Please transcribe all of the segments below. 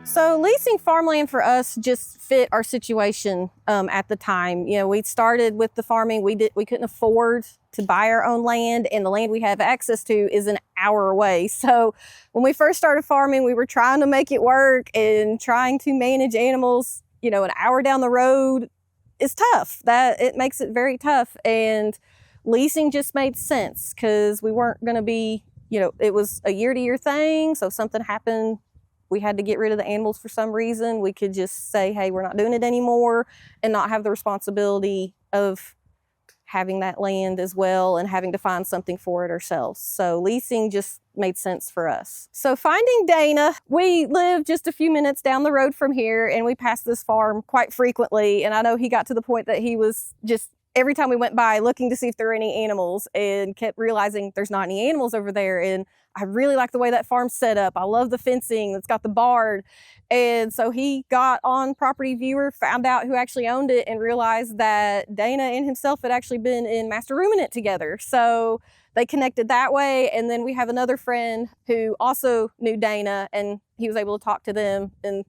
So leasing farmland for us just fit our situation at the time. You know, we started with the farming. We couldn't afford to buy our own land, and the land we have access to is an hour away. So when we first started farming, we were trying to make it work and trying to manage animals, you know, an hour down the road is tough. It makes it very tough. And leasing just made sense because we weren't going to be, you know, it was a year-to-year thing. So if something happened, we had to get rid of the animals for some reason, we could just say, hey, we're not doing it anymore, and not have the responsibility of having that land as well and having to find something for it ourselves. So leasing just made sense for us. So finding Dana, we live just a few minutes down the road from here, and we pass this farm quite frequently. And I know he got to the point that he was just, every time we went by, looking to see if there were any animals, and kept realizing there's not any animals over there. And I really like the way that farm's set up. I love the fencing. It's got the barn. And so he got on Property Viewer, found out who actually owned it, and realized that Dana and himself had actually been in master ruminant together. So they connected that way. And then we have another friend who also knew Dana, and he was able to talk to them. And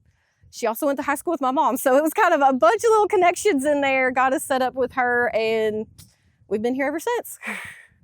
she also went to high school with my mom. So it was kind of a bunch of little connections in there, got us set up with her, and we've been here ever since.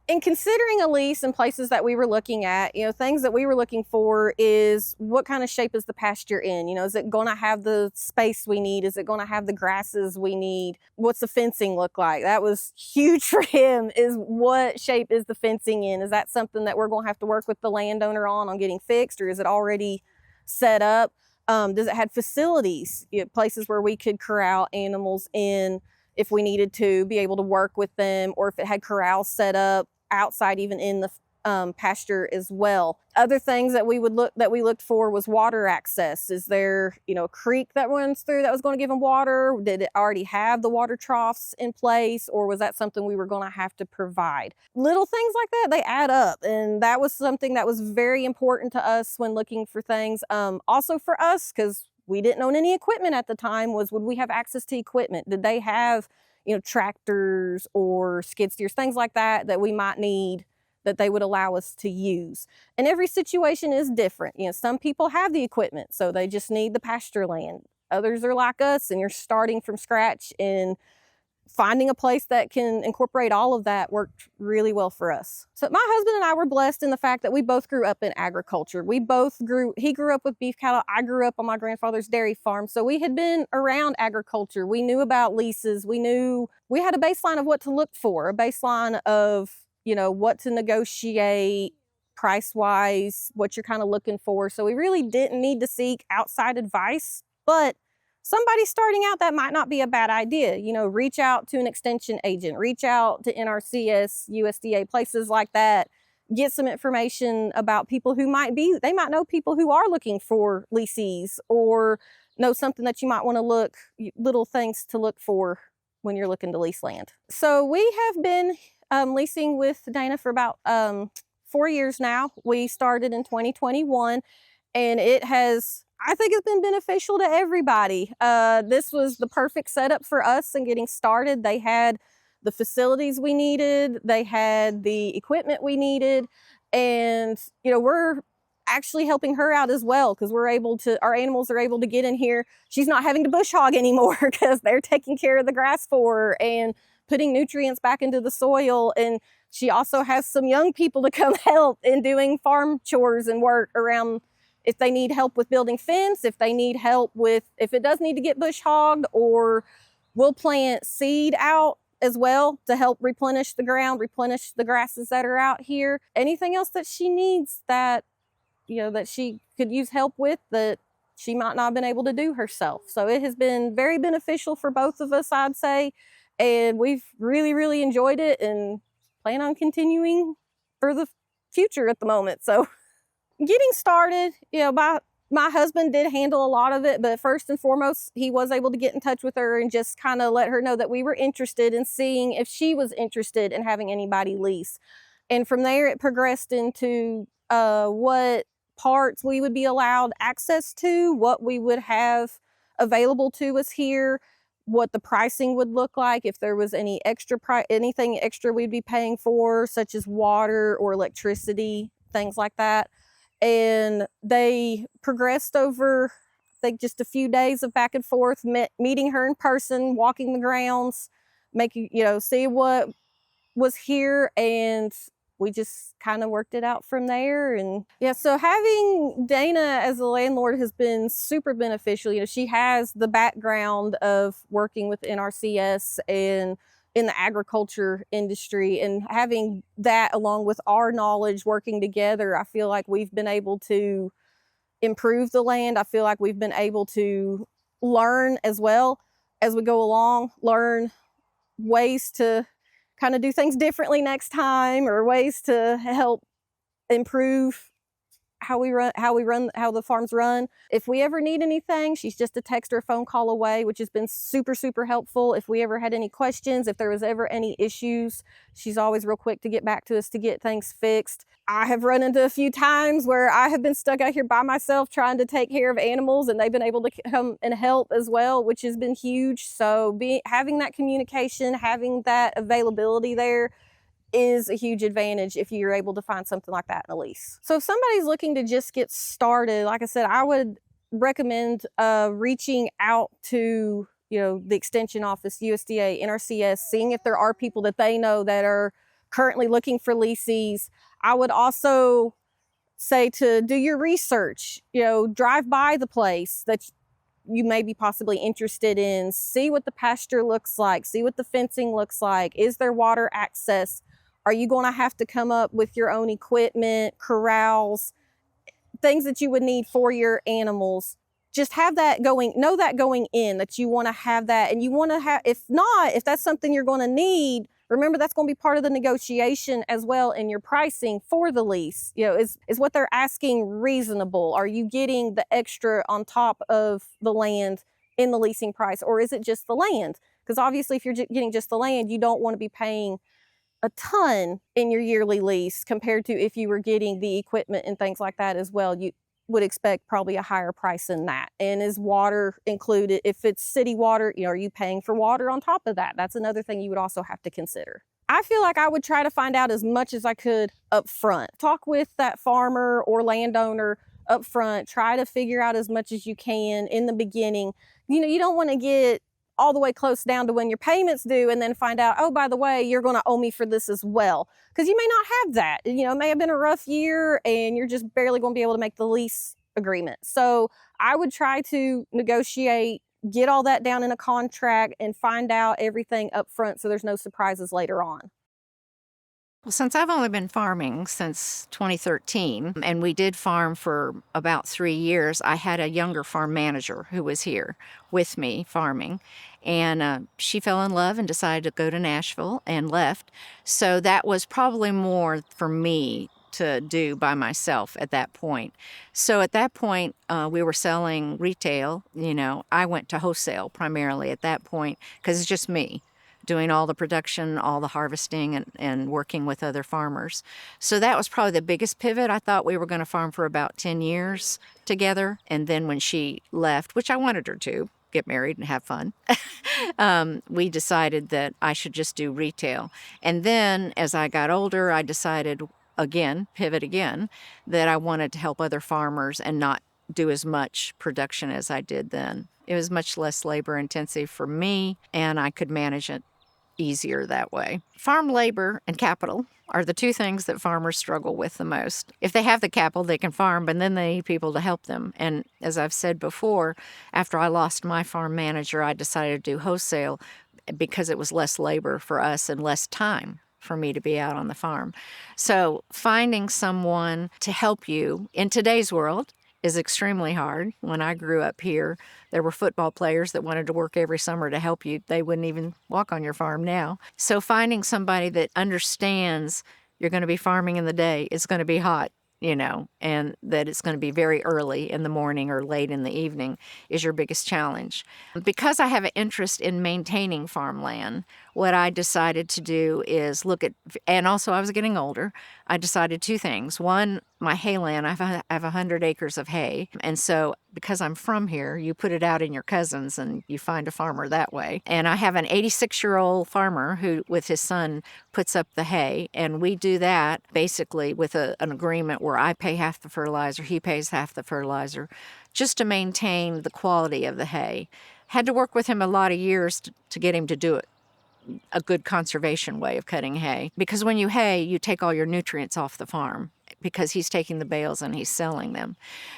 In considering a lease and places that we were looking at, you know, things that we were looking for is what kind of shape is the pasture in? You know, is it going to have the space we need? Is it going to have the grasses we need? What's the fencing look like? That was huge for him, is what shape is the fencing in? Is that something that we're going to have to work with the landowner on getting fixed, or is it already set up? Does it have facilities, you know, places where we could corral animals in if we needed to be able to work with them, or if it had corrals set up outside, even in the pasture as well. Other things that we looked for was water access. Is there, you know, a creek that runs through that was going to give them water? Did it already have the water troughs in place, or was that something we were going to have to provide? Little things like that, they add up, and that was something that was very important to us when looking for things. Also for us, because we didn't own any equipment at the time, was would we have access to equipment? Did they have, you know, tractors or skid steers, things like that that we might need, that they would allow us to use? And every situation is different. You know, some people have the equipment, so they just need the pasture land. Others are like us, and you're starting from scratch, and finding a place that can incorporate all of that worked really well for us. So my husband and I were blessed in the fact that we both grew up in agriculture. He grew up with beef cattle. I grew up on my grandfather's dairy farm. So we had been around agriculture. We knew about leases. We had a baseline of what to look for, a baseline of, you know, what to negotiate price-wise, what you're kind of looking for. So we really didn't need to seek outside advice, but somebody starting out, that might not be a bad idea. You know, reach out to an extension agent, reach out to NRCS, USDA, places like that. Get some information about people who they might know people who are looking for leasees, or know something that you might want to little things to look for when you're looking to lease land. So we have been leasing with Dana for about 4 years now. We started in 2021, and I think it's been beneficial to everybody. This was the perfect setup for us in getting started. They had the facilities we needed. They had the equipment we needed. And, you know, we're actually helping her out as well, because our animals are able to get in here. She's not having to bush hog anymore because they're taking care of the grass for her and putting nutrients back into the soil. And she also has some young people to come help in doing farm chores and work around. If they need help with building fence, if it does need to get bush hogged, or we'll plant seed out as well to help replenish the ground, replenish the grasses that are out here. Anything else that she needs that, you know, that she could use help with that she might not have been able to do herself. So it has been very beneficial for both of us, I'd say. And we've really, really enjoyed it, and plan on continuing for the future at the moment. So getting started, you know, my husband did handle a lot of it, but first and foremost, he was able to get in touch with her and just kind of let her know that we were interested in seeing if she was interested in having anybody lease. And from there, it progressed into what parts we would be allowed access to, what we would have available to us here, what the pricing would look like, if there was any anything extra we'd be paying for, such as water or electricity, things like that. And they progressed over, I think, just a few days of back and forth, meeting her in person, walking the grounds, making, see what was here, and we just kind of worked it out from there. And yeah, so having Dana as a landlord has been super beneficial. She has the background of working with NRCS and in the agriculture industry, and having that along with our knowledge working together, I feel like we've been able to improve the land. I feel like we've been able to learn as well as we go along, learn ways to kind of do things differently next time, or ways to help improve how the farms run. If we ever need anything, she's just a text or a phone call away, which has been super, super helpful. If we ever had any questions, if there was ever any issues, she's always real quick to get back to us to get things fixed. I have run into a few times where I have been stuck out here by myself trying to take care of animals, and they've been able to come and help as well, which has been huge. So having that communication, having that availability there is a huge advantage if you're able to find something like that in a lease. So if somebody's looking to just get started, like I said, I would recommend reaching out to the extension office, USDA, NRCS, seeing if there are people that they know that are currently looking for leases. I would also say to do your research, drive by the place that you may be possibly interested in, see what the pasture looks like, see what the fencing looks like, is there water access? Are you going to have to come up with your own equipment, corrals, things that you would need for your animals? Just have that know that going in, that you want to have that. And you want to have, if that's something you're going to need, remember that's going to be part of the negotiation as well in your pricing for the lease. Is what they're asking reasonable? Are you getting the extra on top of the land in the leasing price, or is it just the land? Because obviously if you're getting just the land, you don't want to be paying a ton in your yearly lease compared to if you were getting the equipment and things like that as well. You would expect probably a higher price than that. And is water included? If it's city water, are you paying for water on top of that? That's another thing you would also have to consider. I feel like I would try to find out as much as I could up front. Talk with that farmer or landowner up front. Try to figure out as much as you can in the beginning. You don't want to get all the way close down to when your payments due and then find out, oh, by the way, you're going to owe me for this as well. Because you may not have that. It may have been a rough year and you're just barely going to be able to make the lease agreement. So I would try to negotiate, get all that down in a contract, and find out everything up front so there's no surprises later on. Well, since I've only been farming since 2013, and we did farm for about 3 years, I had a younger farm manager who was here with me farming, and she fell in love and decided to go to Nashville and left. So that was probably more for me to do by myself at that point. So at that point, we were selling retail. I went to wholesale primarily at that point because it's just me doing all the production, all the harvesting, and working with other farmers. So that was probably the biggest pivot. I thought we were going to farm for about 10 years together. And then when she left, which I wanted her to, get married and have fun, we decided that I should just do retail. And then as I got older, I decided pivot again, that I wanted to help other farmers and not do as much production as I did then. It was much less labor intensive for me, and I could manage it easier that way. Farm labor and capital are the two things that farmers struggle with the most. If they have the capital, they can farm, but then they need people to help them. And as I've said before, after I lost my farm manager, I decided to do wholesale because it was less labor for us and less time for me to be out on the farm. So finding someone to help you in today's world is extremely hard. When I grew up here, there were football players that wanted to work every summer to help you. They wouldn't even walk on your farm now. So finding somebody that understands you're going to be farming in the day, it's going to be hot, and that it's going to be very early in the morning or late in the evening is your biggest challenge. Because I have an interest in maintaining farmland, what I decided to do is look at, and also I was getting older, I decided two things. One, my hay land. I have 100 acres of hay. And so because I'm from here, you put it out in your cousins and you find a farmer that way. And I have an 86-year-old farmer who, with his son, puts up the hay. And we do that basically with an agreement where I pay half the fertilizer, he pays half the fertilizer, just to maintain the quality of the hay. Had to work with him a lot of years to get him to do it a good conservation way of cutting hay. Because when you hay, you take all your nutrients off the farm because he's taking the bales and he's selling them.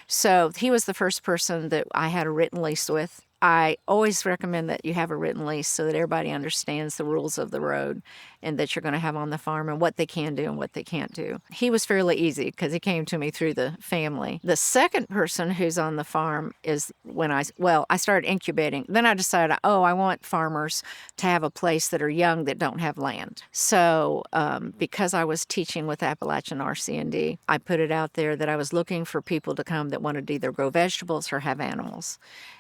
So he was the first person that I had a written lease with. I always recommend that you have a written lease so that everybody understands the rules of the road and that you're going to have on the farm and what they can do and what they can't do. He was fairly easy because he came to me through the family. The second person who's on the farm is when I started incubating. Then I decided, I want farmers to have a place that are young that don't have land. So because I was teaching with Appalachian RC&D, I put it out there that I was looking for people to come that wanted to either grow vegetables or have animals.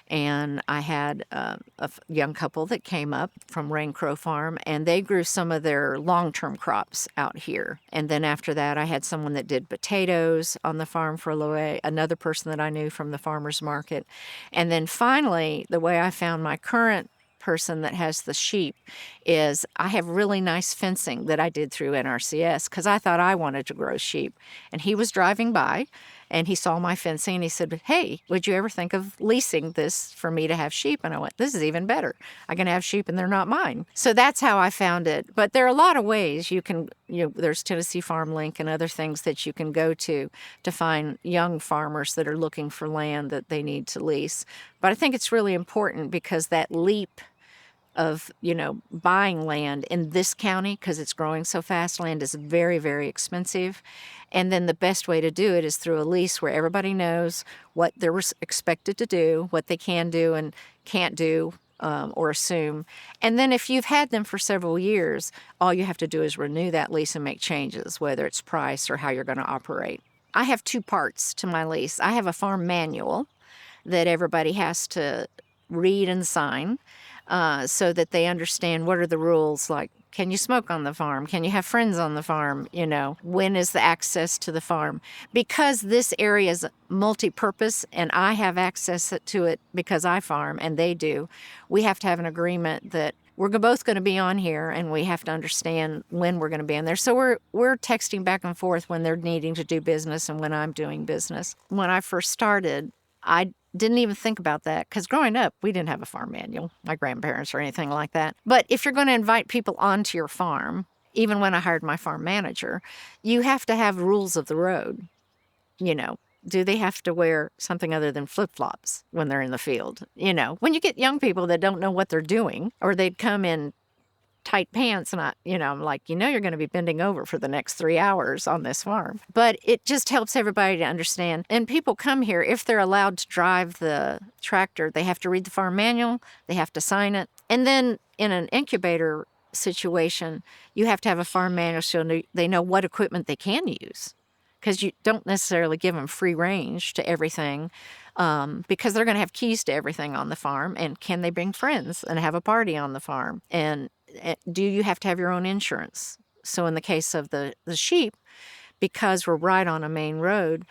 And I had a young couple that came up from Rain Crow Farm, and they grew some of their long-term crops out here. And then after that, I had someone that did potatoes on the farm for a little way, another person that I knew from the farmer's market. And then finally, the way I found my current person that has the sheep is I have really nice fencing that I did through NRCS because I thought I wanted to grow sheep. And he was driving by and he saw my fencing and he said, "Hey, would you ever think of leasing this for me to have sheep?" And I went, "This is even better. I can have sheep and they're not mine." So that's how I found it. But there are a lot of ways you can, there's Tennessee Farm Link and other things that you can go to find young farmers that are looking for land that they need to lease. But I think it's really important because that leap of, buying land in this county, because it's growing so fast, land is very, very expensive. And then the best way to do it is through a lease where everybody knows what they're expected to do, what they can do and can't do or assume. And then if you've had them for several years, all you have to do is renew that lease and make changes, whether it's price or how you're going to operate. I have two parts to my lease. I have a farm manual that everybody has to read and sign. So that they understand what are the rules, like can you smoke on the farm? Can you have friends on the farm? When is the access to the farm? Because this area is multi-purpose and I have access to it because I farm and they do, we have to have an agreement that we're both going to be on here and we have to understand when we're going to be on there. So we're texting back and forth when they're needing to do business and when I'm doing business. When I first started, I didn't even think about that because growing up, we didn't have a farm manual, my grandparents or anything like that. But if you're going to invite people onto your farm, even when I hired my farm manager, you have to have rules of the road. Do they have to wear something other than flip-flops when they're in the field? When you get young people that don't know what they're doing, or they'd come in tight pants and I'm like, you're going to be bending over for the next 3 hours on this farm. But it just helps everybody to understand. And people come here, if they're allowed to drive the tractor, they have to read the farm manual, they have to sign it. And then in an incubator situation, you have to have a farm manual so they know what equipment they can use. Because you don't necessarily give them free range to everything because they're going to have keys to everything on the farm. And can they bring friends and have a party on the farm? And do you have to have your own insurance? So in the case of the sheep, because we're right on a main road,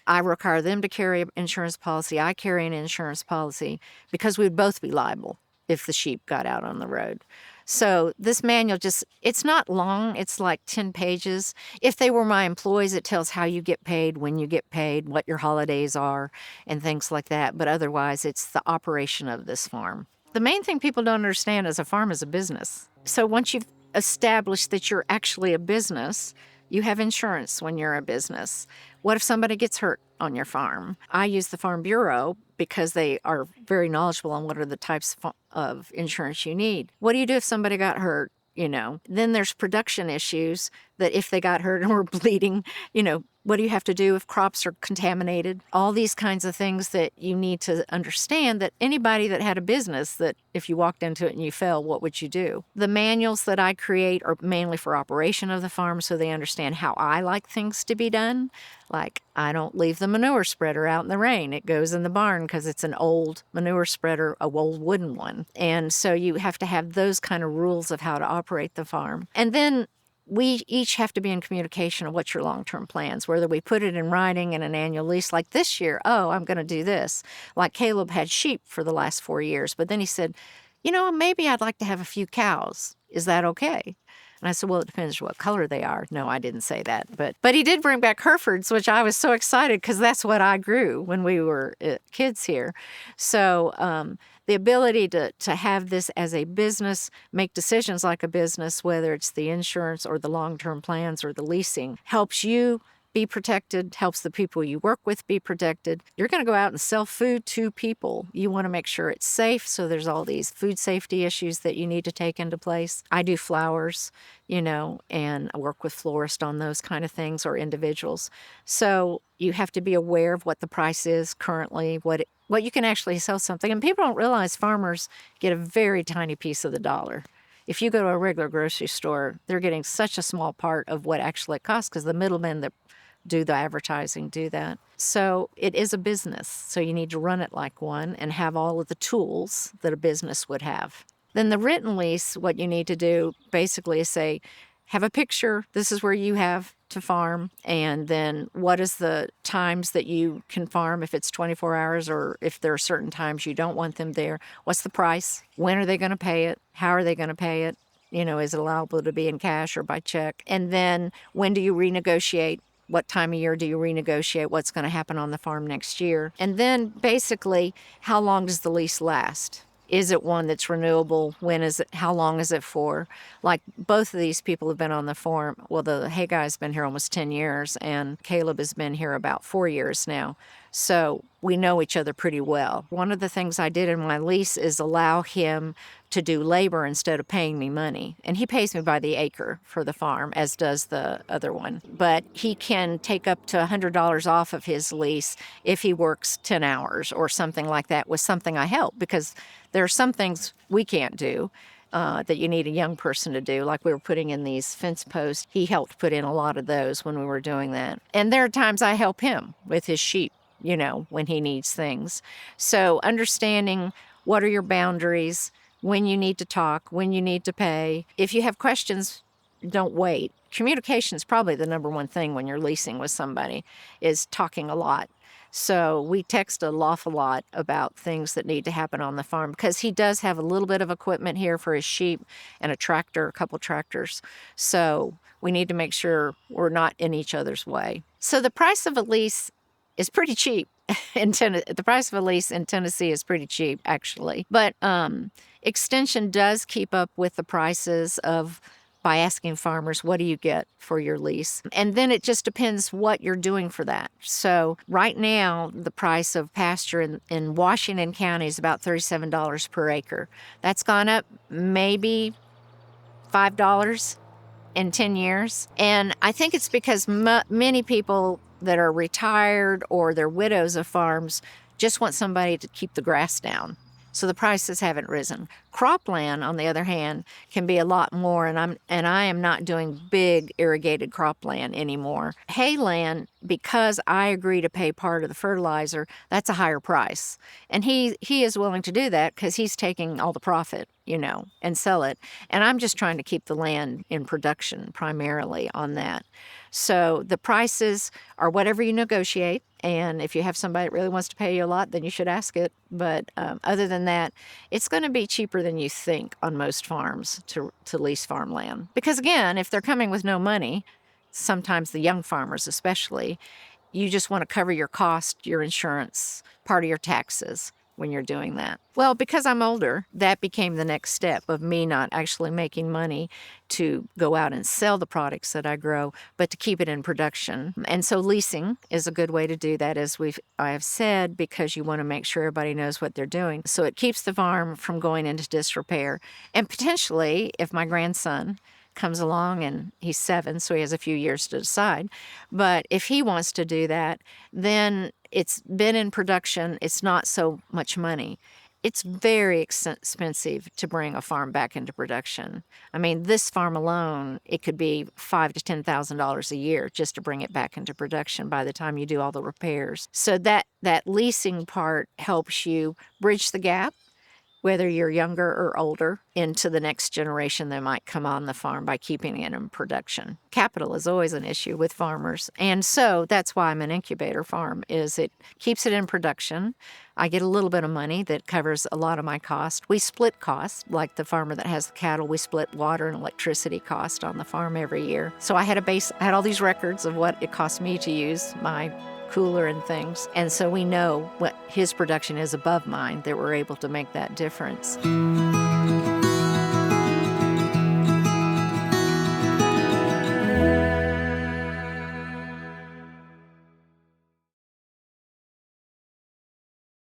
I require them to carry an insurance policy. I carry an insurance policy because we'd both be liable if the sheep got out on the road. So this manual it's not long. It's like 10 pages. If they were my employees, it tells how you get paid, when you get paid, what your holidays are, and things like that. But otherwise, it's the operation of this farm. The main thing people don't understand is a farm is a business. So once you've established that you're actually a business, you have insurance when you're a business. What if somebody gets hurt on your farm? I use the Farm Bureau because they are very knowledgeable on what are the types of insurance you need. What do you do if somebody got hurt? Then there's production issues that if they got hurt and were bleeding, what do you have to do if crops are contaminated? All these kinds of things that you need to understand, that anybody that had a business, that if you walked into it and you fell, what would you do? The manuals that I create are mainly for operation of the farm so they understand how I like things to be done. Like, I don't leave the manure spreader out in the rain. It goes in the barn because it's an old manure spreader, a old wooden one. And so you have to have those kind of rules of how to operate the farm. And then we each have to be in communication of what's your long-term plans, whether we put it in writing in an annual lease. Like this year, oh, I'm going to do this. Like Caleb had sheep for the last 4 years, but then he said, maybe I'd like to have a few cows. Is that okay? And I said, well, it depends what color they are. No, I didn't say that. But he did bring back Herefords, which I was so excited because that's what I grew when we were kids here. So the ability to have this as a business, make decisions like a business, whether it's the insurance or the long-term plans or the leasing, helps you be protected, helps the people you work with be protected. You're going to go out and sell food to people. You want to make sure it's safe, so there's all these food safety issues that you need to take into place. I do flowers, and I work with florists on those kind of things or individuals. So you have to be aware of what the price is currently, what you can actually sell something. And people don't realize farmers get a very tiny piece of the dollar. If you go to a regular grocery store, they're getting such a small part of what actually it costs because the middlemen that do the advertising do that. So it is a business. So you need to run it like one and have all of the tools that a business would have. Then the written lease, what you need to do basically is say, have a picture. This is where you have to farm. And then what is the times that you can farm, if it's 24 hours or if there are certain times you don't want them there. What's the price? When are they going to pay it? How are they going to pay it? Is it allowable to be in cash or by check? And then when do you renegotiate? What time of year do you renegotiate? What's going to happen on the farm next year? And then basically, how long does the lease last? Is it one that's renewable? When is it? How long is it for? Like both of these people have been on the farm. Well, the Hay guy's been here almost 10 years and Caleb has been here about 4 years now. So we know each other pretty well. One of the things I did in my lease is allow him to do labor instead of paying me money. And he pays me by the acre for the farm, as does the other one. But he can take up to $100 off of his lease if he works 10 hours or something like that with something I help, because there are some things we can't do. That you need a young person to do, like we were putting in these fence posts. He helped put in a lot of those when we were doing that. And there are times I help him with his sheep, when he needs things. So understanding what are your boundaries, when you need to talk, when you need to pay. If you have questions, don't wait. Communication is probably the number one thing when you're leasing with somebody, is talking a lot. So we text an awful lot about things that need to happen on the farm because he does have a little bit of equipment here for his sheep and a tractor, a couple tractors. So we need to make sure we're not in each other's way. So the price of a lease is pretty cheap. The price of a lease in Tennessee is pretty cheap, actually. But extension does keep up with the prices by asking farmers, what do you get for your lease? And then it just depends what you're doing for that. So right now, the price of pasture in Washington County is about $37 per acre. That's gone up maybe $5 in 10 years. And I think it's because many people that are retired or they're widows of farms just want somebody to keep the grass down. So the prices haven't risen. Cropland, on the other hand, can be a lot more, and I am not doing big irrigated cropland anymore. Hayland, because I agree to pay part of the fertilizer, that's a higher price. And he is willing to do that because he's taking all the profit, and sell it. And I'm just trying to keep the land in production primarily on that. So the prices are whatever you negotiate. And if you have somebody that really wants to pay you a lot, then you should ask it. But other than that, it's going to be cheaper than you think on most farms to lease farmland. Because again, if they're coming with no money, sometimes the young farmers especially, you just want to cover your cost, your insurance, part of your taxes when you're doing that. Well, because I'm older, that became the next step of me not actually making money to go out and sell the products that I grow, but to keep it in production. And so leasing is a good way to do that, as I have said, because you want to make sure everybody knows what they're doing. So it keeps the farm from going into disrepair. And potentially, if my grandson comes along, and he's 7, so he has a few years to decide. But if he wants to do that, then it's been in production. It's not so much money. It's very expensive to bring a farm back into production. I mean, this farm alone, it could be $5,000 to $10,000 a year just to bring it back into production by the time you do all the repairs. So that leasing part helps you bridge the gap, whether you're younger or older, into the next generation that might come on the farm by keeping it in production. Capital is always an issue with farmers, and so that's why I'm an incubator farm, is it keeps it in production. I get a little bit of money that covers a lot of my cost. We split costs, like the farmer that has the cattle, we split water and electricity cost on the farm every year. So I had I had all these records of what it cost me to use my cooler and things. And so we know what his production is above mine, that we're able to make that difference.